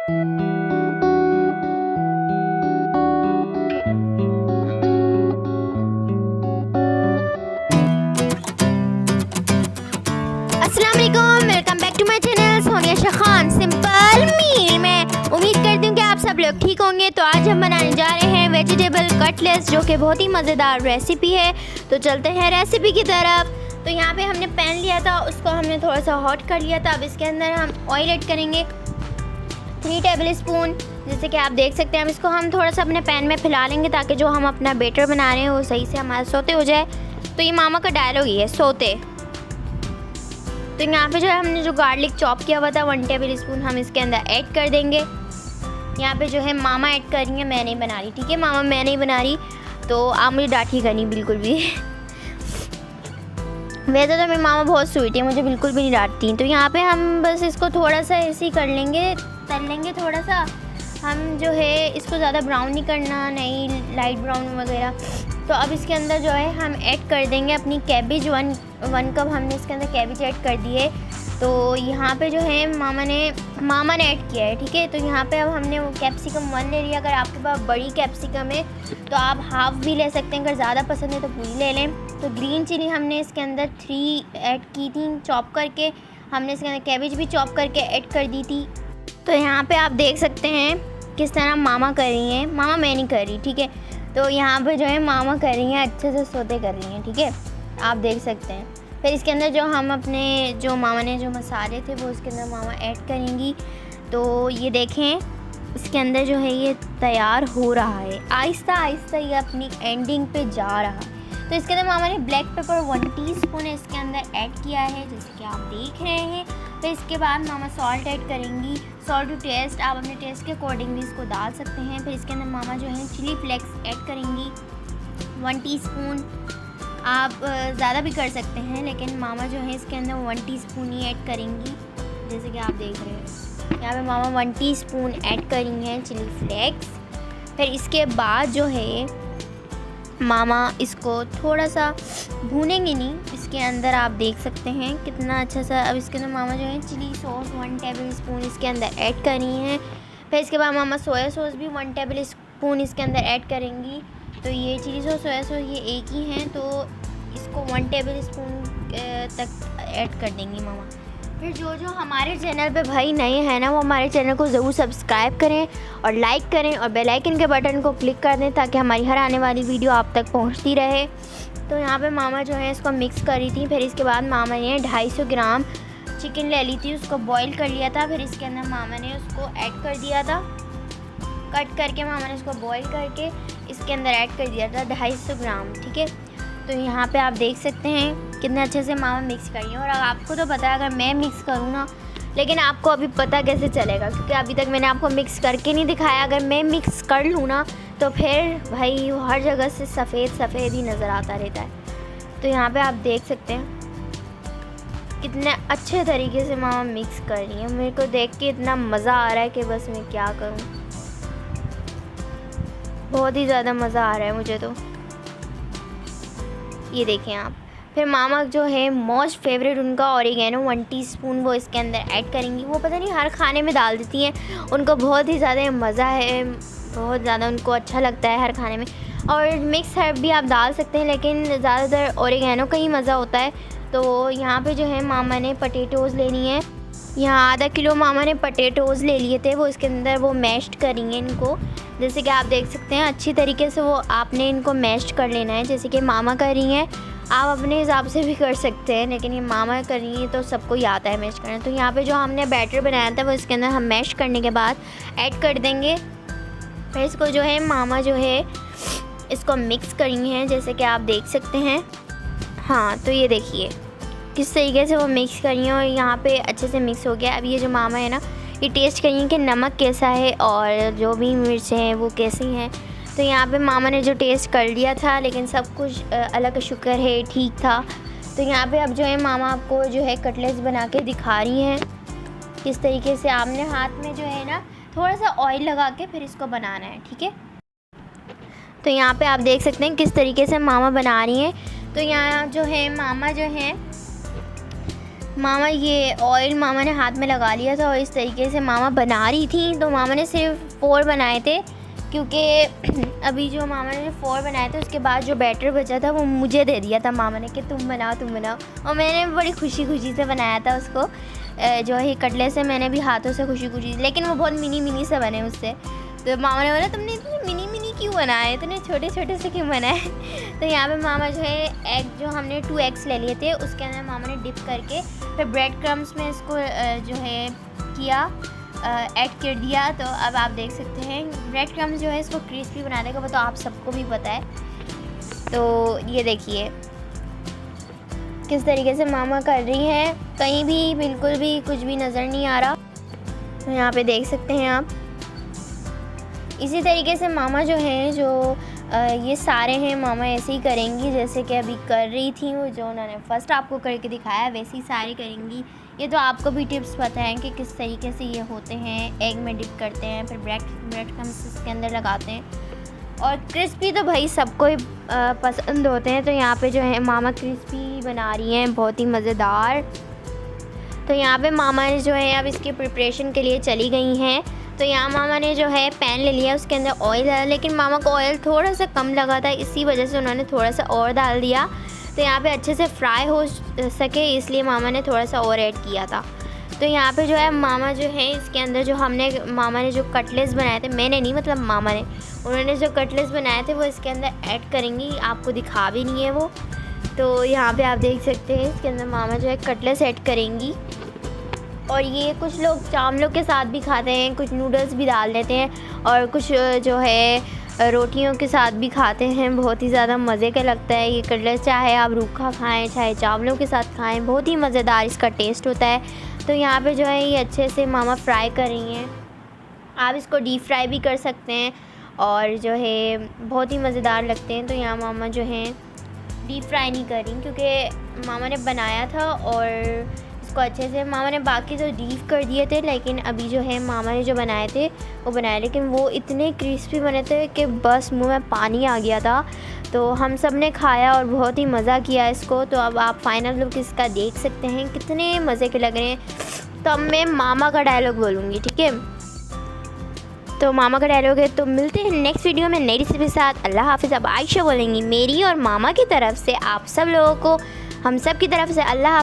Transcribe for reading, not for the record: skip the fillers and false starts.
अस्सलाम वालेकुम, welcome back to my channel Sonia Shah Khan simple meal में। उम्मीद करती हूँ कि आप सब लोग ठीक होंगे। तो आज हम बनाने जा रहे हैं वेजिटेबल कटलेट्स, जो कि बहुत ही मज़ेदार रेसिपी है। तो चलते हैं रेसिपी की तरफ। तो यहाँ पे हमने पैन लिया था, उसको हमने थोड़ा सा हॉट कर लिया था। अब इसके अंदर हम ऑयल ऐड करेंगे 3 टेबल स्पून। जैसे कि आप देख सकते हैं, अब इसको हम थोड़ा सा अपने पैन में फैला लेंगे ताकि जो हम अपना बैटर बना रहे हैं वो सही से हमारा सोते हो जाए। तो ये मामा का डायलॉग ही है, सोते। तो यहाँ पे जो है हमने जो गार्लिक चॉप किया हुआ था 1 टेबल स्पून हम इसके अंदर ऐड कर देंगे। यहाँ पे जो है मामा ऐड कर रही है, मैं नहीं बना रही, ठीक है मामा, मैं नहीं बना रही, तो आप मुझे डांटिएगा नहीं बिल्कुल भी। वैसे तो मेरी मामा बहुत स्वीट है, मुझे बिल्कुल भी नहीं डांटती। तो यहाँ पे हम बस इसको थोड़ा सा ऐसे ही कर लेंगे, तल लेंगे थोड़ा सा। हम जो है इसको ज़्यादा ब्राउन नहीं करना, नहीं लाइट ब्राउन वगैरह। तो अब इसके अंदर जो है हम ऐड कर देंगे अपनी कैबेज, 1 कप हमने इसके अंदर कैबेज ऐड कर दी है। तो यहाँ पे जो है मामा ने ऐड किया है, ठीक है। तो यहाँ पे अब हमने वो कैप्सिकम 1 ले लिया। अगर आपके पास बड़ी कैप्सिकम है तो आप हाफ़ भी ले सकते हैं, अगर ज़्यादा पसंद है तो पूरी ले लें। तो ग्रीन चिली हमने इसके अंदर 3 ऐड की थी चॉप करके। हमने इसके अंदर कैबेज भी चॉप करके ऐड कर दी थी। तो यहाँ पे आप देख सकते हैं किस तरह मामा कर रही हैं। मामा मैं नहीं कर रही, ठीक है। तो यहाँ पे जो है मामा कर रही हैं, अच्छे से सोते कर रही हैं, ठीक है, आप देख सकते हैं। फिर इसके अंदर जो हम अपने जो मामा ने जो मसाले थे वो इसके अंदर मामा ऐड करेंगी। तो ये देखें इसके अंदर जो है ये तैयार हो रहा है, आहिस्ता आहिस्ता ये अपनी एंडिंग पे जा रहा है। तो इसके अंदर मामा ने ब्लैक पेपर 1 टीस्पून इसके अंदर ऐड किया है, जैसे कि आप देख रहे हैं। फिर इसके बाद मामा सॉल्ट ऐड करेंगी, सॉल्ट टू टेस्ट, आप अपने टेस्ट के अकॉर्डिंग भी इसको डाल सकते हैं। फिर इसके अंदर मामा जो है चिली फ्लेक्स ऐड करेंगी 1 टीस्पून। आप ज़्यादा भी कर सकते हैं, लेकिन मामा जो है इसके अंदर 1 टीस्पून ही ऐड करेंगी, जैसे कि आप देख रहे हैं। यहाँ पे मामा 1 टीस्पून ऐड करेंगी हैं चिली फ्लेक्स। फिर इसके बाद जो है मामा इसको थोड़ा सा भूनेंगे नहीं, इसके अंदर आप देख सकते हैं कितना अच्छा सा। अब इसके अंदर मामा जो है चिली सॉस 1 टेबल स्पून इसके अंदर ऐड करनी है। फिर इसके बाद मामा सोया सॉस भी 1 टेबल स्पून इसके अंदर ऐड करेंगी। तो ये चिली सॉस सोया सॉस ये एक ही हैं, तो इसको 1 टेबल स्पून तक ऐड कर देंगी मामा। फिर जो हमारे चैनल पे भाई नए हैं ना, वो हमारे चैनल को ज़रूर सब्सक्राइब करें और लाइक करें और बेल आइकन के बटन को क्लिक कर दें ताकि हमारी हर आने वाली वीडियो आप तक पहुंचती रहे। तो यहाँ पे मामा जो है इसको मिक्स करी थी। फिर इसके बाद मामा ने 250 ग्राम चिकन ले ली थी, उसको बॉईल कर लिया था। फिर इसके अंदर मामा ने उसको ऐड कर दिया था, कट करके मामा ने उसको बॉईल करके इसके अंदर ऐड कर दिया था 250 ग्राम, ठीक है। तो यहाँ पे आप देख सकते हैं कितने अच्छे से मामा मिक्स करी है। और आपको तो पता है अगर मैं मिक्स करूँ ना, लेकिन आपको अभी पता कैसे चलेगा, क्योंकि अभी तक मैंने आपको मिक्स करके नहीं दिखाया। अगर मैं मिक्स कर लूँ ना तो फिर भाई हर जगह से सफ़ेद सफ़ेद ही नज़र आता रहता है। तो यहाँ पे आप देख सकते हैं कितने अच्छे तरीके से मामा मिक्स कर रही है। मेरे को देख के इतना मज़ा आ रहा है कि बस मैं क्या करूँ, बहुत ही ज़्यादा मज़ा आ रहा है मुझे। तो ये देखें आप। फिर मामा जो है मोस्ट फेवरेट उनका ऑरिगेनो 1 टीस्पून वो इसके अंदर ऐड करेंगी। वो पता नहीं हर खाने में डाल देती हैं, उनको बहुत ही ज़्यादा मज़ा है, बहुत ज़्यादा उनको अच्छा लगता है हर खाने में। और मिक्स हर्ब भी आप डाल सकते हैं, लेकिन ज़्यादातर ऑरिगेनो का ही मज़ा होता है। तो यहाँ पे जो है मामा ने पटेटोज़ लेनी है। यहाँ आधा किलो मामा ने पटेटोज़ ले लिए थे, वो इसके अंदर वो मैश्ड करेंगे इनको। जैसे कि आप देख सकते हैं अच्छी तरीके से वो आपने इनको मैश्ड कर लेना है, जैसे कि मामा कर रही हैं। आप अपने हिसाब से भी कर सकते हैं, लेकिन ये मामा कर रही हैं तो सबको ही आता है मैश करना। तो यहाँ पे जो हमने बैटर बनाया था वो इसके अंदर हम मैश करने के बाद ऐड कर देंगे। फिर इसको जो है मामा जो है इसको मिक्स करेंगे हैं, जैसे कि आप देख सकते हैं। हाँ, तो ये देखिए किस तरीके से वो मिक्स करी हैं और यहाँ पे अच्छे से मिक्स हो गया। अब ये जो मामा है ना, ये टेस्ट करिए कि नमक कैसा है और जो भी मिर्चें हैं वो कैसी हैं। तो यहाँ पे मामा ने जो टेस्ट कर लिया था, लेकिन सब कुछ अल्लाह का शुक्र है ठीक था। तो यहाँ पे अब जो है मामा आपको जो है कटलेट्स बना के दिखा रही हैं किस तरीके से। आपने हाथ में जो है ना थोड़ा सा ऑयल लगा के फिर इसको बनाना है, ठीक है। तो यहाँ पे आप देख सकते हैं किस तरीके से मामा बना रही हैं। तो यहाँ जो है मामा जो है मामा ये ऑयल मामा ने हाथ में लगा लिया था और इस तरीके से मामा बना रही थी। तो मामा ने सिर्फ 4 बनाए थे, क्योंकि अभी जो मामा ने 4 बनाए थे उसके बाद जो बैटर बचा था वो मुझे दे दिया था मामा ने कि तुम बनाओ। और मैंने बड़ी खुशी से बनाया था उसको, जो है कटले से मैंने भी हाथों से खुशी, लेकिन वो बहुत मिनी से बने उससे। तो मामा ने बोला तुमने इतने मिनी क्यों बनाए, इतने छोटे से क्यों बनाए। तो यहाँ पे मामा जो है एग, जो हमने 2 एग्स ले लिए थे उसके अंदर मामा ने डिप करके फिर ब्रेड क्रम्स में इसको जो है किया, ऐड कर दिया। तो अब आप देख सकते हैं ब्रेड क्रम्स जो है इसको क्रिस्पी बना देगा, वो तो आप सबको भी पता है। तो ये देखिए किस तरीके से मामा कर रही हैं, कहीं भी बिल्कुल भी कुछ भी नज़र नहीं आ रहा। तो यहाँ पे देख सकते हैं आप, इसी तरीके से मामा जो हैं जो ये सारे हैं मामा ऐसे ही करेंगी जैसे कि अभी कर रही थी वो, जो उन्होंने फर्स्ट आपको करके दिखाया वैसे ही सारे करेंगी। ये तो आपको भी टिप्स पता है कि किस तरीके से ये होते हैं, एग में डिप करते हैं, फिर ब्रेड क्रम्स इसके अंदर लगाते हैं। और क्रिस्पी तो भाई सबको ही पसंद होते हैं। तो यहाँ पे जो है मामा क्रिस्पी बना रही हैं, बहुत ही मज़ेदार। तो यहाँ पे मामा ने जो है अब इसकी प्रिपरेशन के लिए चली गई हैं। तो यहाँ मामा ने जो है पैन ले लिया, उसके अंदर ऑयल डाला, लेकिन मामा को ऑयल थोड़ा सा कम लगा था, इसी वजह से उन्होंने थोड़ा सा और डाल दिया। तो यहाँ पे अच्छे से फ्राई हो सके इसलिए मामा ने थोड़ा सा और ऐड किया था। तो यहाँ पे जो है मामा जो है इसके अंदर जो मामा ने जो कटलेट्स बनाए थे, मैंने नहीं मतलब मामा ने, उन्होंने जो कटलेट्स बनाए थे वो इसके अंदर ऐड करेंगी, आपको दिखा भी नहीं है वो। तो यहाँ पे आप देख सकते हैं इसके अंदर मामा जो है कटलेट्स ऐड करेंगी। और ये कुछ लोग चावलों के साथ भी खाते हैं, कुछ नूडल्स भी डाल देते हैं, और कुछ जो है रोटियों के साथ भी खाते हैं। बहुत ही ज़्यादा मज़े का लगता है ये कटलेट, चाहे आप रूखा खाएं चाहे चावलों के साथ खाएं, बहुत ही मज़ेदार इसका टेस्ट होता है। तो यहाँ पे जो है ये अच्छे से मामा फ्राई कर रही हैं, आप इसको डीप फ्राई भी कर सकते हैं और जो है बहुत ही मज़ेदार लगते हैं। तो यहाँ मामा जो हैं डीप फ्राई नहीं कर रही, क्योंकि मामा ने बनाया था और इसको अच्छे से मामा ने बाकी तो डीप कर दिए थे, लेकिन अभी जो है मामा ने जो बनाए थे वो बनाए, लेकिन वो इतने क्रिस्पी बने थे कि बस मुंह में पानी आ गया था। तो हम सब ने खाया और बहुत ही मज़ा किया इसको। तो अब आप फाइनल लुक इसका देख सकते हैं कितने मज़े के लग रहे हैं। तो अब मैं मामा का डायलॉग बोलूँगी, ठीक है। तो मामा का डायलॉग है, तो मिलते हैं नेक्स्ट वीडियो में नई रेसिपी के साथ। अल्लाह हाफिज़। अब आयशा बोलेंगी, मेरी और मामा की तरफ से आप सब लोगों को, हम सब की तरफ से अल्लाह।